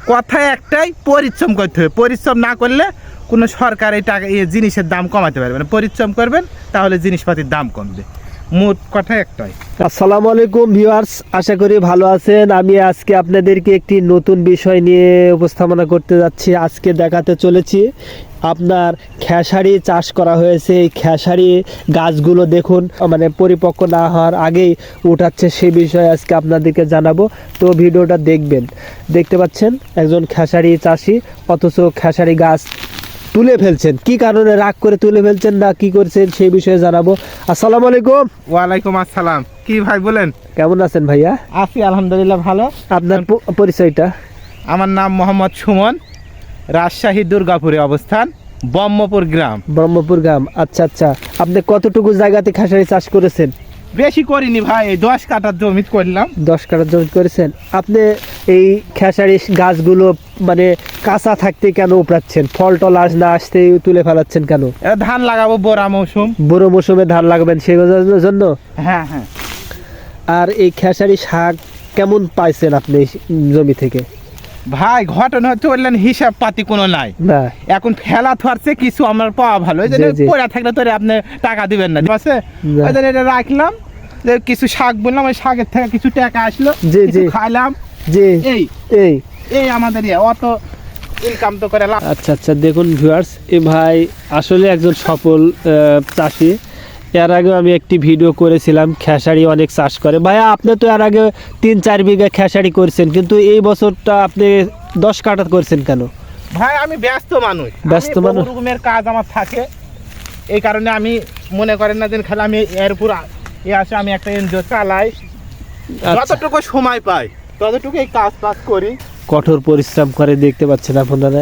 কথা একটাই, পরিশ্রম করতে হবে। পরিশ্রম না করলে কোনো সরকার এই টাকা এই জিনিসের দাম কমাতে পারবে না। পরিশ্রম করবেন তাহলে জিনিসপাতির দাম কমবে। মোট কথা একটাই। আসসালামু আলাইকুম ভিউয়ার্স, আশা করি ভালো আছেন। আমি আজকে আপনাদেরকে একটি নতুন বিষয় নিয়ে উপস্থাপনা করতে যাচ্ছি। আজকে দেখাতে চলেছি আপনার খেসারি চাষ করা হয়েছে। এই খেসারি গাছগুলো দেখুন মানে পরিপক্ক না হওয়ার আগেই উঠাচ্ছে, সেই বিষয়ে আজকে আপনাদেরকে জানাবো। তো ভিডিওটা দেখবেন। দেখতে পাচ্ছেন একজন খেসারি চাষি, অথচ খেসারি গাছ তুলে ফেলছেন। কি কারণে রাগ করে তুলে ফেলছেন না কি করছেন সেই বিষয়ে জানাবো। আসসালামু আলাইকুম। ওয়ালাইকুম আসসালাম। কি ভাই বলেন? কেমন আছেন ভাইয়া? আছি আলহামদুলিল্লাহ ভালো। আপনার পরিচয়টা? আমার নাম মোহাম্মদ সুমন, রাজশাহী দুর্গাপুরে অবস্থান, ব্রহ্মপুর গ্রাম। ব্রহ্মপুর গ্রাম, আচ্ছা আচ্ছা। আপনি কতটুকু জায়গাতে খেসারি চাষ করেছেন? বেশি করিনি ভাই, 10 কাঠার জমি করলাম। 10 কাঠা জমি করেছেন। আপনি এই খেসারি গাছগুলো মানে কাঁচা থাকতে কেন উপড়াচ্ছেন? ফল টল না আসতেই তুলে ফেলাচ্ছেন কেন? এটা ধান লাগাবো বোরা মৌসুম। বুড়ো মৌসুমে ধান লাগাবেন সেই জন্য? হ্যাঁ হ্যাঁ। আর এই খেসারি শাক কেমন পাইছেন আপনি জমি থেকে? ভাই ঘটনা হচ্ছে বললেন হিসাব পাতি কোনো নাই না, এখন ফেলা থাকছে কিছু আমার পাওয়া ভালো, ওই জন্য পড়া থাকলে তোরে আপনি টাকা দিবেন না, ঠিক আছে? ওই জন্য এটা রাখলাম যে কিছু শাক বললাম, ওই শাকের থেকে কিছু টাকা আসলো, কিছু খাইলাম। জি, এই এই এই আমাদের অত ইনকাম তো করে লাভ। আচ্ছা আচ্ছা। দেখুন ভিউয়ার্স, এই ভাই আসলে একজন সফল চাষি। এর আগে আমি একটি ভিডিও করেছিলাম, খেসারি অনেক চাষ করে। ভাইয়া আপনি তো এর আগে 3-4 বিঘা খেসারি করছেন, কিন্তু এই বছরটা আপনি 10 কাঠা করছেন কেন? ভাই আমি ব্যস্ত মানুষ, ব্যস্ত মানুষ, রকমের কাজ আমার থাকে, এই কারণে আমি মনে করেন না যে খালি আমি এর উপর আসে আমি একটা এনজিও চালাই। যতটুকু সময় পাই ততটুকু এই কাজ বাজ করি। কঠোর পরিশ্রম করে, দেখতে পাচ্ছেন আপনারা।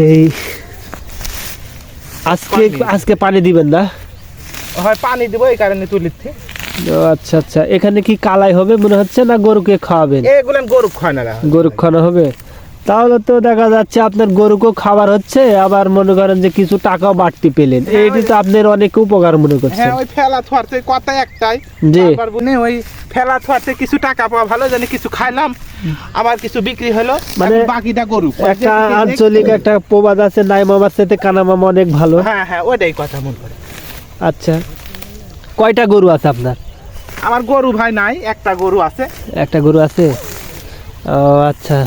এই আজকে পানি দিবেন না? হয় পানি দিব, এই কারণে তুলিচ্ছি। আচ্ছা আচ্ছা। এখানে কি কালাই হবে মনে হচ্ছে, না গরুকে খাওয়াবেন? এগুলো গরু খায় না, গরু খাওয়ানো হবে। তাহলে তো দেখা যাচ্ছে আপনার গরুকেও খাবার হচ্ছে, আবার মনে করেন যে কিছু টাকাও বাড়তি পেলেন। এইটি তো আপনার অনেক উপকার মনে করছেন। হ্যাঁ, ওই ফেলা থোয়ারতে কথা একটাই, জি, ওই ফেলা থোয়ারতে কিছু টাকা পাওয়া ভালো, জানি কিছু খাইলাম, আবার কিছু বিক্রি হলো, মানে বাকিটা গরু। একটা আঞ্চলিক একটা প্রবাদ আছে, নাই মামার সাথে কানা মামা অনেক ভালো। হ্যাঁ হ্যাঁ, ওইটাই কথা মনে করে। আচ্ছা, কয়টা গরু আছে আপনার? আমার গরু ভাই নাই, একটা গরু আছে। একটা গরু আছে, ও আচ্ছা,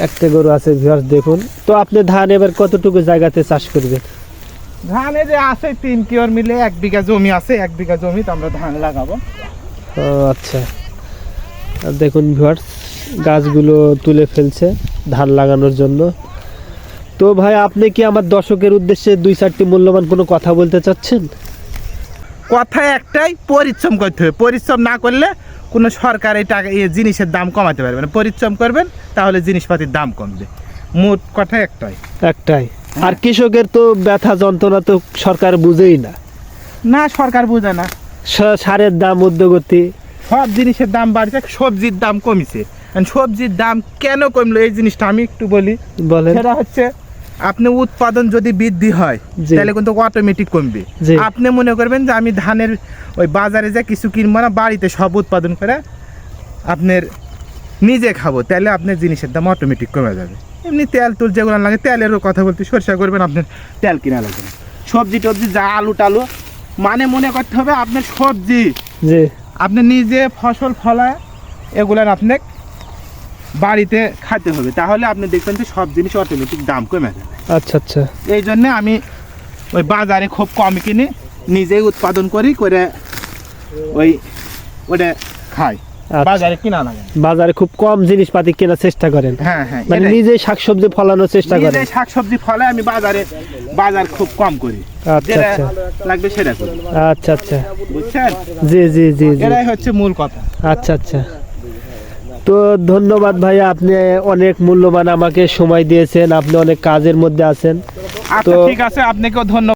একটা গরু আছে। ভিউয়ার্স দেখুন তো, আপনি ধান এবার কতটুকু জায়গাতে চাষ করবেন? ধানে যে আছে 3 কিওর মিলে 1 বিঘা জমি আছে, 1 বিঘা জমিতে আমরা ধান লাগাবো। ও আচ্ছা। দেখুন ভিউয়ার্স, গাছগুলো তুলে ফেলছে ধান লাগানোর জন্য। তো ভাই আপনি কি আমার দর্শকের উদ্দেশ্যে 2-4টি মূল্যবান কোনো কথা বলতে চাচ্ছেন? কথা একটাই, পরিশ্রম করতে হবে। পরিশ্রম না করলে কোনো সরকার এই টাকা এই জিনিসের দাম কমাতে পারবে না। পরিশ্রম করবেন তাহলে জিনিসপাতির দাম কমবে। মোট কথা একটাই। আর কৃষকের তো ব্যথা যন্ত্রণা তো সরকার বুঝেই না। না, সরকার বোঝে না। সারের দাম ঊর্ধ্বগতি, সব জিনিসের দাম বাড়ছে, সবজির দাম কমিছে। সবজির দাম কেন কমলো এই জিনিসটা আমি একটু বলি। সেটা হচ্ছে, আপনি উৎপাদন যদি বৃদ্ধি হয় তাহলে কিন্তু অটোমেটিক কমবে। আপনি মনে করবেন যে আমি ধানের ওই বাজারে যে কিছু কিনবো না, বাড়িতে সব উৎপাদন করে আপনার নিজে খাবো, তাহলে আপনার জিনিসের দাম অটোমেটিক কমে যাবে। এমনি তেল তুল যেগুলো লাগে, তেলেরও কথা বলতে, সরষা করবেন আপনার তেল কিনা লাগবে না। সবজি টবজি যা আলু টালু, মানে মনে করতে হবে আপনার সবজি আপনি নিজে ফসল ফলায় এগুলার আপনি বাড়িতে খাইতে হবে, তাহলে আপনি দেখবেন যে সব জিনিস অটোমেটিক দাম কমে যাবে। আচ্ছা আচ্ছা। এই জন্যে আমি ওই বাজারে খুব কম কিনে নিজেই উৎপাদন করি, করে ওই ওটা খাই, বাজারে কিনা লাগে। বাজারে খুব কম জিনিসপাতি কেনার চেষ্টা করেন? হ্যাঁ হ্যাঁ, মানে নিজে শাকসবজি ফলানোর চেষ্টা করেন? নিজে শাকসবজি ফলে আমি বাজার খুব কম করি। আচ্ছা আচ্ছা, লাগবে সেটা করি। আচ্ছা আচ্ছা, বুঝছেন? জি জি জি, এটাই হচ্ছে মূল কথা। আচ্ছা আচ্ছা। তো ধন্যবাদ ভাইয়া, আপনি অনেক মূল্যবান আমাকে সময় দিয়েছেন। আপনি অনেক কাজের মধ্যে আছেন। আচ্ছা ঠিক আছে, আপনাকেও ধন্যবাদ।